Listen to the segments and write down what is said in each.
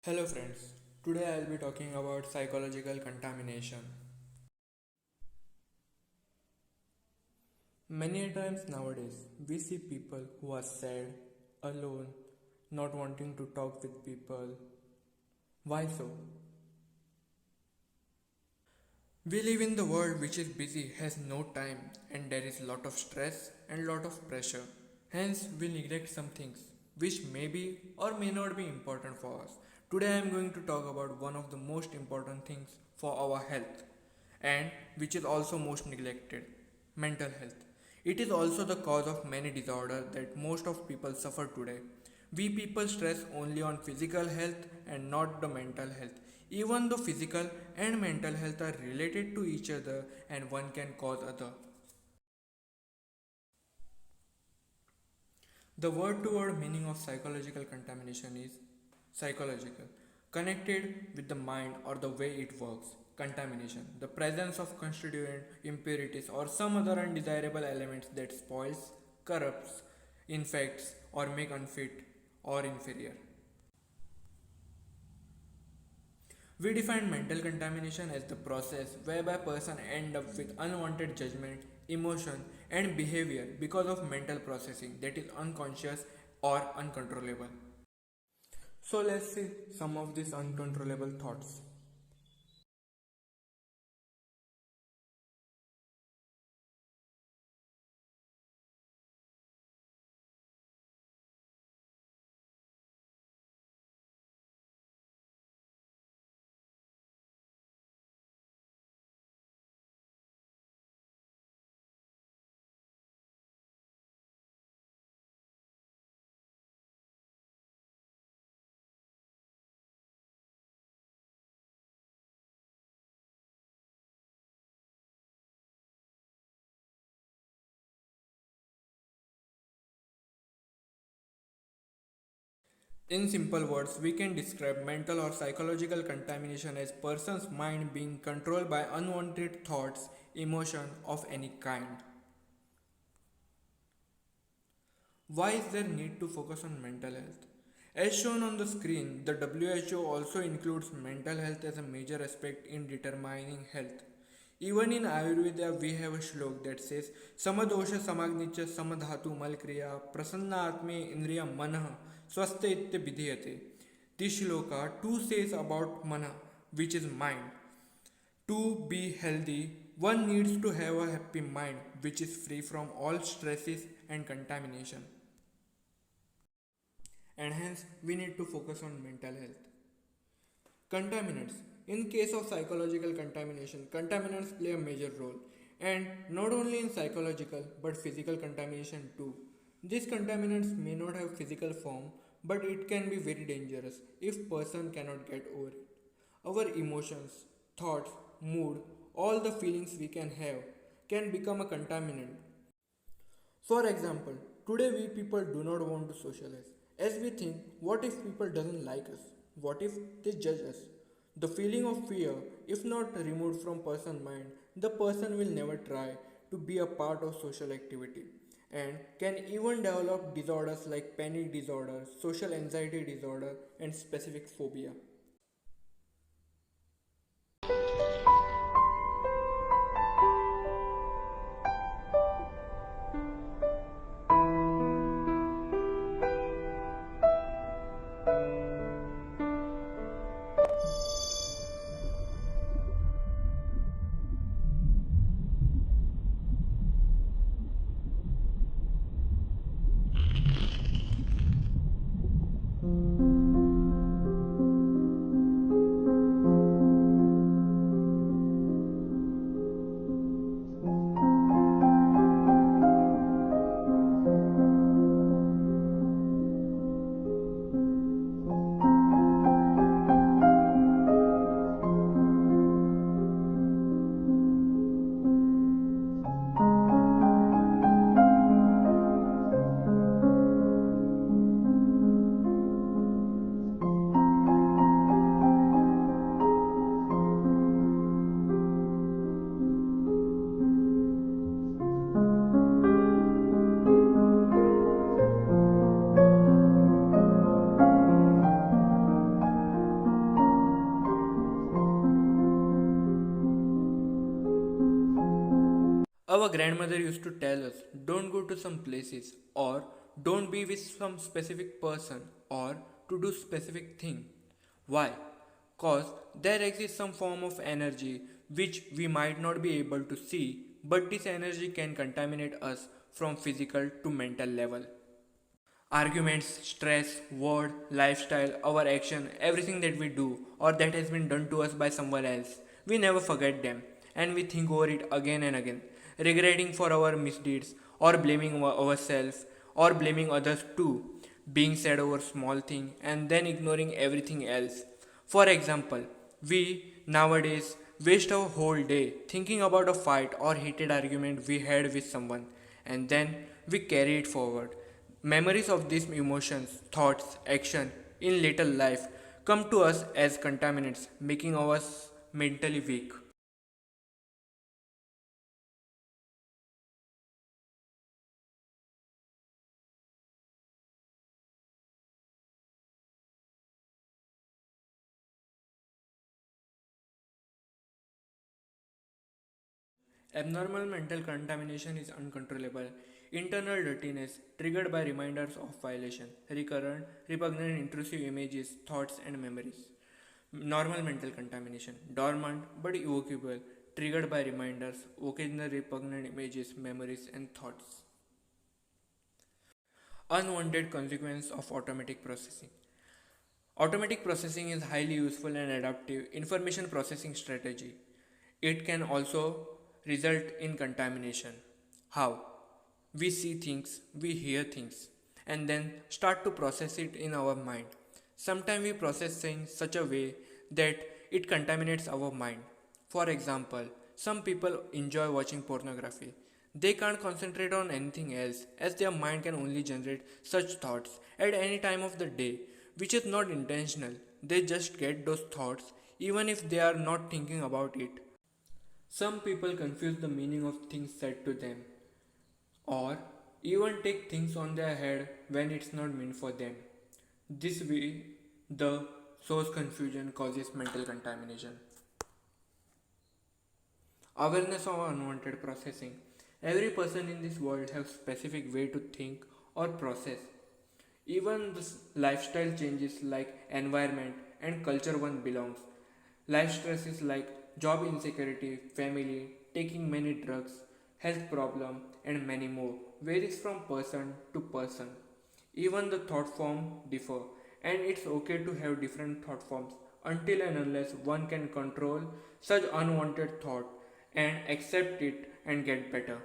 Hello friends, today I will be talking about psychological contamination. Many a times nowadays we see people who are sad, alone, not wanting to talk with people. Why so? We live in the world which is busy, has no time, and there is lot of stress and lot of pressure. Hence, we neglect some things which may be or may not be important for us. Today, I am going to talk about one of the most important things for our health and which is also most neglected, mental health. It is also the cause of many disorders that most of people suffer today. We people stress only on physical health and not the mental health. Even though physical and mental health are related to each other and one can cause other. The word to word meaning of psychological contamination is psychological, connected with the mind or the way it works. Contamination, the presence of constituent impurities or some other undesirable elements that spoils, corrupts, infects, or make unfit or inferior. We define mental contamination as the process whereby a person end up with unwanted judgment, emotion and behavior because of mental processing that is unconscious or uncontrollable. So let's see some of these uncontrollable thoughts. In simple words, we can describe mental or psychological contamination as person's mind being controlled by unwanted thoughts, emotion of any kind. Why is there need to focus on mental health? As shown on the screen, the WHO also includes mental health as a major aspect in determining health. Even in Ayurveda, we have a shlok that says Samadosha Samagnicha Samadhatu Malkriya Prasanna Atme Indriya Manah Swastha Itya Vidhiyate. This shloka too says about mana, which is mind. To be healthy, one needs to have a happy mind which is free from all stresses and contamination. And hence we need to focus on mental health. Contaminants. In case of psychological contamination, contaminants play a major role, and not only in psychological but physical contamination too. These contaminants may not have physical form, but it can be very dangerous if person cannot get over it. Our emotions, thoughts, mood, all the feelings we can have can become a contaminant. For example, today we people do not want to socialize as we think what if people doesn't like us? What if they judge us? The feeling of fear, if not removed from person mind, the person will never try to be a part of social activity and can even develop disorders like panic disorder, social anxiety disorder and specific phobia. Our grandmother used to tell us, don't go to some places, or don't be with some specific person, or to do specific thing. Why? Cause there exists some form of energy which we might not be able to see, but this energy can contaminate us from physical to mental level. Arguments, stress, word, lifestyle, our action, everything that we do or that has been done to us by someone else, we never forget them and we think over it again and again, regretting for our misdeeds or blaming ourselves or blaming others too, being sad over small thing and then ignoring everything else. For example, we nowadays waste our whole day thinking about a fight or heated argument we had with someone and then we carry it forward. Memories of these emotions, thoughts, action in later life come to us as contaminants, making us mentally weak. Abnormal mental contamination is uncontrollable. Internal dirtiness triggered by reminders of violation, recurrent, repugnant, intrusive images, thoughts, and memories. Normal mental contamination, dormant but evocable, triggered by reminders, occasional repugnant images, memories, and thoughts. Unwanted consequence of automatic processing. Automatic processing is highly useful and adaptive information processing strategy. It can also result in contamination. How? We see things, we hear things, and then start to process it in our mind. Sometimes we process things such a way that it contaminates our mind. For example, some people enjoy watching pornography. They can't concentrate on anything else as their mind can only generate such thoughts at any time of the day, which is not intentional. They just get those thoughts even if they are not thinking about it. Some people confuse the meaning of things said to them or even take things on their head when it's not meant for them. This way, the source confusion causes mental contamination. Awareness of unwanted processing. Every person in this world has specific way to think or process. Even the lifestyle changes like environment and culture one belongs. Life stresses like job insecurity, family, taking many drugs, health problem and many more varies from person to person. Even the thought form differ and it's okay to have different thought forms until and unless one can control such unwanted thought and accept it and get better.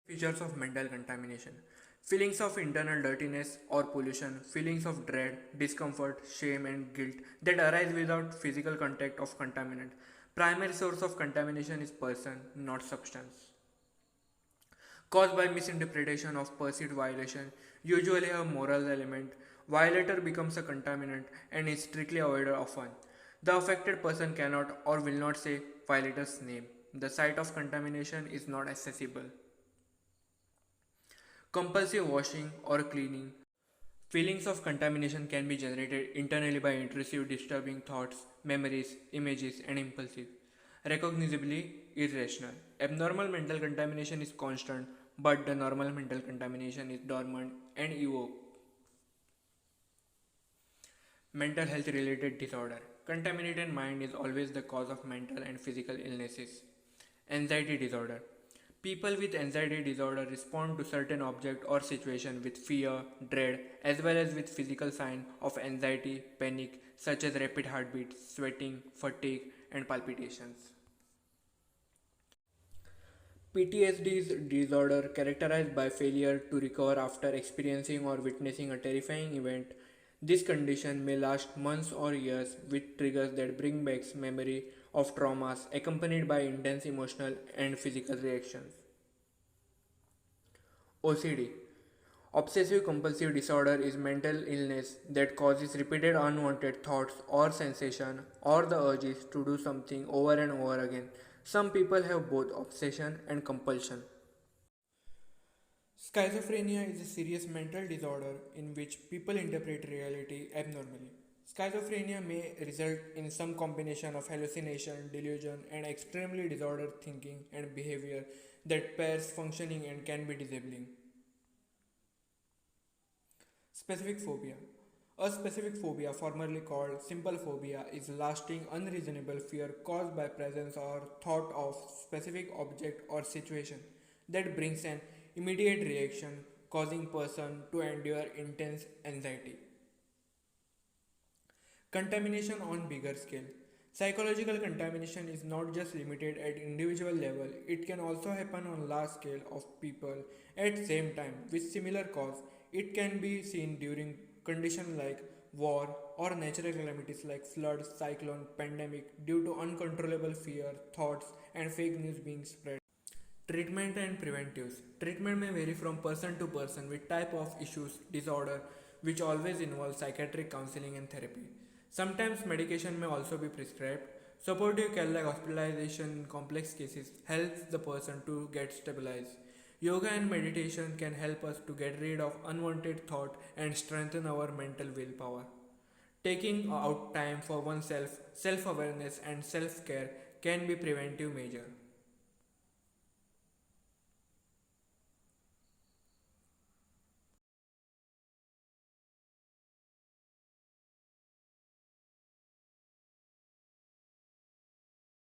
Features of mental contamination. Feelings of internal dirtiness or pollution, feelings of dread, discomfort, shame, and guilt that arise without physical contact of contaminant. Primary source of contamination is person, not substance. Caused by misinterpretation of perceived violation, usually a moral element. Violator becomes a contaminant and is strictly avoided often. The affected person cannot or will not say violator's name. The site of contamination is not accessible. Compulsive washing or cleaning. Feelings of contamination can be generated internally by intrusive, disturbing thoughts, memories, images, and impulsive. Recognizably irrational. Abnormal mental contamination is constant, but the normal mental contamination is dormant and evoked. Mental health related disorder. Contaminated mind is always the cause of mental and physical illnesses. Anxiety disorder. People with anxiety disorder respond to certain object or situation with fear, dread, as well as with physical sign of anxiety, panic, such as rapid heartbeat, sweating, fatigue, and palpitations. PTSD is a disorder characterized by failure to recover after experiencing or witnessing a terrifying event. This condition may last months or years with triggers that bring back memory of traumas accompanied by intense emotional and physical reactions. OCD. Obsessive compulsive disorder is mental illness that causes repeated unwanted thoughts or sensation or the urges to do something over and over again. Some people have both obsession and compulsion. Schizophrenia is a serious mental disorder in which people interpret reality abnormally. Schizophrenia may result in some combination of hallucination, delusion, and extremely disordered thinking and behavior that pairs functioning and can be disabling. Specific phobia. A specific phobia, formerly called simple phobia, is lasting unreasonable fear caused by presence or thought of specific object or situation that brings an immediate reaction, causing person to endure intense anxiety. Contamination on bigger scale. Psychological contamination is not just limited at individual level, it can also happen on large scale of people at same time with similar cause. It can be seen during conditions like war or natural calamities like floods, cyclone, pandemic due to uncontrollable fear, thoughts and fake news being spread. Treatment and preventives. Treatment may vary from person to person with type of issues, disorder, which always involve psychiatric counseling and therapy. Sometimes medication may also be prescribed. Supportive care like hospitalization in complex cases helps the person to get stabilized. Yoga and meditation can help us to get rid of unwanted thought and strengthen our mental willpower. Taking out time for oneself, self-awareness and self-care can be preventive measure.